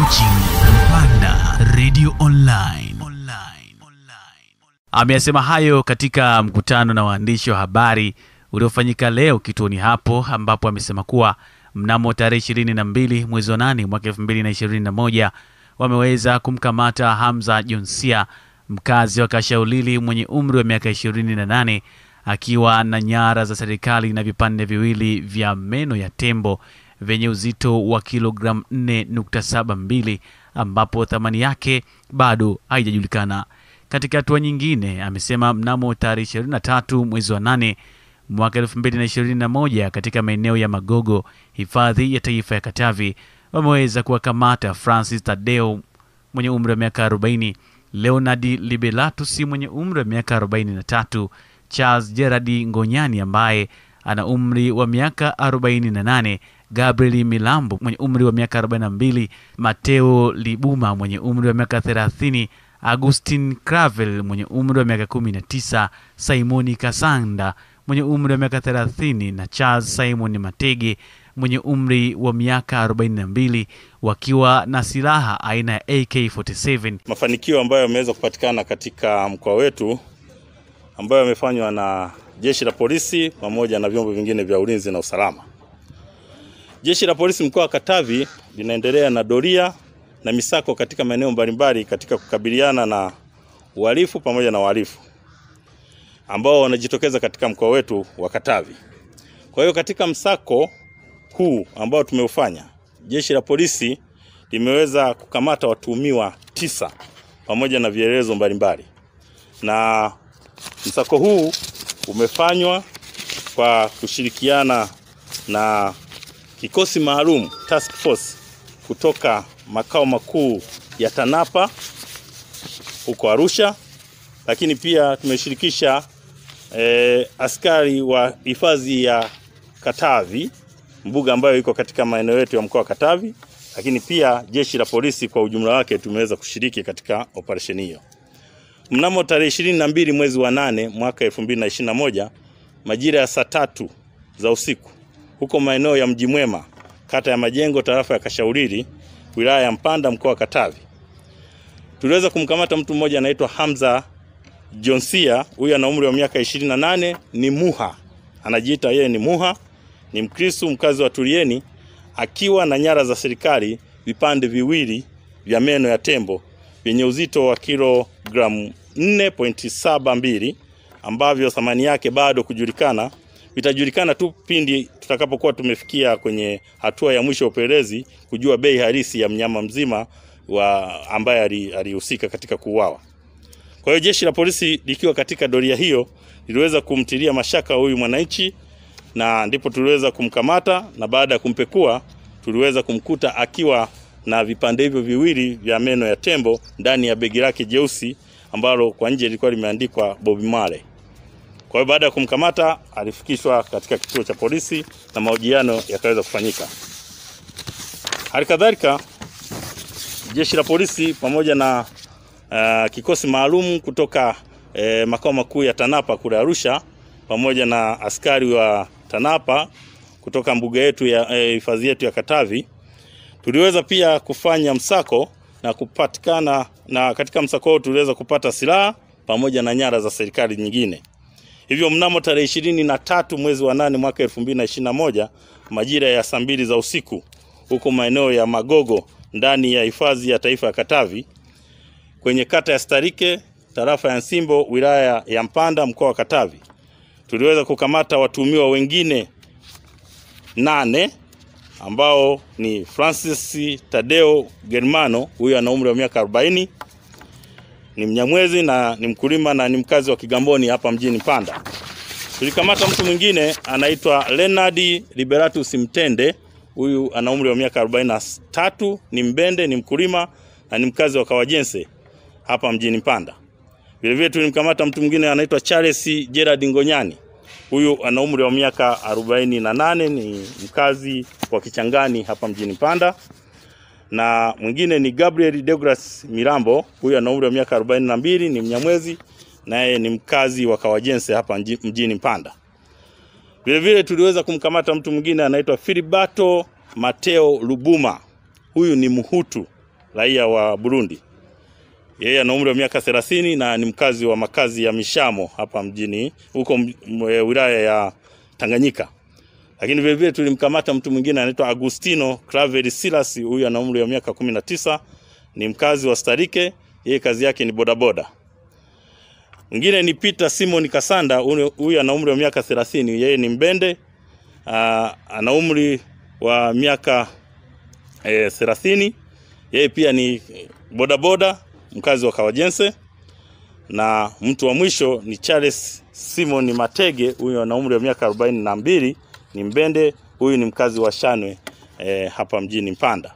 Mjini Mpanda Radio Online. Amesema hayo katika mkutano na waandishi wa habari uliofanyika leo kituoni hapo, ambapo amesema kuwa mnamo tarehe 22 mwezi wa 8 mwaka 2021 wameweza kumkamata Hamza Jonsia, mkazi wa Kashaulili mwenye umri wa miaka 28, akiwa na nyara za serikali na vipande viwili vya meno ya tembo vyenye uzito wa kilogramu 4.72, ambapo thamani yake bado haijajulikana. Katika hatua nyingine, amesema mnamo tarehe 23 mwezi wa 8 mwaka 2021 katika maeneo ya Magogo, hifadhi ya taifa ya Katavi, wameweza kuwakamata Francis Tadeo mwenye umri wa miaka 40, Leonard Liberatus mwenye umri wa miaka 43, Charles Gerard Ngonyani ambaye ana umri wa miaka 48, Gabriel Milambo mwenye umri wa miaka 42, Mateo Libuma mwenye umri wa miaka 30, Agustin Cravel mwenye umri wa miaka 19, Simoni Kasanda mwenye umri wa miaka 30 na Charles Simon Matege mwenye umri wa miaka 42, wakiwa na silaha aina ya AK-47. Mafanikio ambayo yameweza kupatikana katika mkoa wetu ambayo yamefanywa na Jeshi la Polisi pamoja na vyombo vingine vya ulinzi na usalama. Jeshi la Polisi mkoa wa Katavi linaendelea na doria na misako katika maeneo mbalimbali katika kukabiliana na uhalifu pamoja na wahalifu ambao wanajitokeza katika mkoa wetu wa Katavi. Kwa hiyo katika msako huu ambao tumeufanya, Jeshi la Polisi limeweza kukamata watuhumiwa 9 pamoja na vielelezo mbalimbali. Na msako huu umefanywa kwa kushirikiana na kikosi maalum task force kutoka makao makuu ya TANAPA huko Arusha, lakini pia tumeshirikisha askari wa hifadhi ya Katavi, mbuga ambayo iko katika maeneo yetu ya mkoa wa Katavi, lakini pia Jeshi la Polisi kwa ujumla wake tumeweza kushiriki katika operation hiyo. Mnamo tarehe 22 mwezi wa 8 mwaka 2021 majira ya saa 3 za usiku huko maeneo ya Mji Mwema, kata ya Majengo, tarafa ya Kashaulili, wilaya ya Mpanda, mkoa wa Katavi, tuliweza kumkamata mtu mmoja anaitwa Hamza Jonsia. Huyu ana umri wa miaka 28, ni Muha. Anajiita yeye ni Muha, ni Mkristo mkazi wa Turieni, akiwa na nyara za serikali, vipande viwili vya meno ya tembo vyenye uzito wa kilogramu 4.72 ambavyo thamani yake bado kujulikana. Vitajulikana tu pindi tutakapokuwa tumefikia kwenye hatua ya mwisho ya upelelezi kujua bei halisi ya mnyama mzima ambaye alihusika katika kuuawa. Kwa hiyo Jeshi la Polisi likiwa katika doria hiyo liliweza kumtilia mashaka huyu mwananchi, na ndipo tuliweza kumkamata, na baada ya kumpekua tuliweza kumkuta akiwa na vipande hivyo viwili vya meno ya tembo ndani ya begi lake jeusi ambalo kwa nje lilikuwa limeandikwa Bob Marley. Kwa hiyo baada ya kumkamata alifikishwa katika kituo cha polisi na mahojiano yakaweza kufanyika. Halikadhalika Jeshi la Polisi pamoja na kikosi maalum kutoka makao makuu ya TANAPA kule Arusha pamoja na askari wa TANAPA kutoka mbuga yetu ya hifadhi yetu ya Katavi tuliweza pia kufanya msako na kupatikana, na katika msako huo tuliweza kupata silaha pamoja na nyara za serikali nyingine. Hivyo mnamo tarehe 23 mwezi wa 8 mwaka 2021 majira ya saa 2 za usiku huko maeneo ya Magogo ndani ya hifadhi ya taifa ya Katavi kwenye kata ya Starike, tarafa ya Nsimbo, wilaya ya Mpanda, mkoa wa Katavi, tuliweza kukamata watuhumiwa wengine 8 ambao ni Francis Tadeo Germano. Huyu ana umri wa miaka 40, ni Mnyamwezi na ni mkulima na ni mkazi wa Kigamboni hapa mjini Mpanda. Tulikamata mtu mwingine anaitwa Leonard Liberatus Mtende. Huyu ana umri wa miaka 43, ni Mbende, ni mkulima na ni mkazi wa Kawajense hapa mjini Mpanda. Vile vile tulimkamata mtu mwingine anaitwa Charles Gerard Ngonyani. Huyu ana umri wa miaka 48, ni mkazi wa Kichangani hapa mjini Mpanda. Na mwingine ni Gabriel Douglas Milambo. Huyu ana umri wa miaka 42, ni Mnyamwezi naye ni mkazi wa Kawajense hapa mjini Mpanda. Vile vile tuliweza kumkamata mtu mwingine anaitwa Filibato Mateo Lubuma. Huyu ni Mhutu raia wa Burundi. Yeye ana umri wa miaka 30 na ni mkazi wa makazi ya Mishamo hapa mjini huko wilaya ya Tanganyika. Lakini vile vile tulimkamata mtu mwingine anaitwa Agustino Claver Silas, huyu ana umri wa miaka 19, ni mkazi wa Starike, yeye kazi yake ni bodaboda. Mwingine ni Peter Simon Kasanda, huyu ana umri wa miaka 30, yeye ni Mbende, ana umri wa miaka 30, yeye pia ni bodaboda, mkazi wa Kawajense. Na mtu wa mwisho ni Charles Simon Matege, huyu ana umri wa miaka 42, ni Mbende, huyu ni mkazi wa Shanwe hapa mjini Mpanda.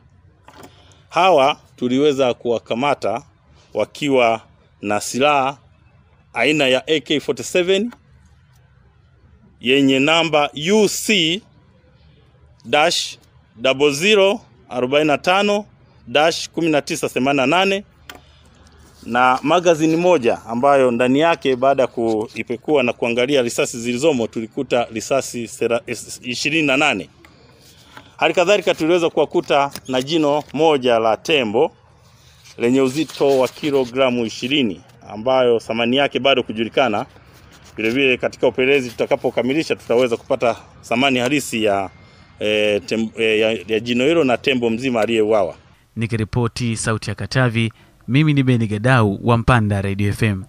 Hawa tuliweza kuwakamata wakiwa na silaha aina ya AK47 yenye namba UC-0045-1988 na magazini moja ambayo ndani yake baada kuipekua na kuangalia risasi zilizomo tulikuta risasi 28. Halikadhalika tuliweza kuwakuta na jino moja la tembo lenye uzito wa kilogramu 20 ambayo thamani yake bado kujulikana. Vile vile katika upelelezi tutakapokamilisha tutaweza kupata thamani halisi ya jino hilo na tembo mzima aliyeuawa. Nikiripoti Sauti ya Katavi, mimi ni Beni Gadau wa Mpanda Radio FM.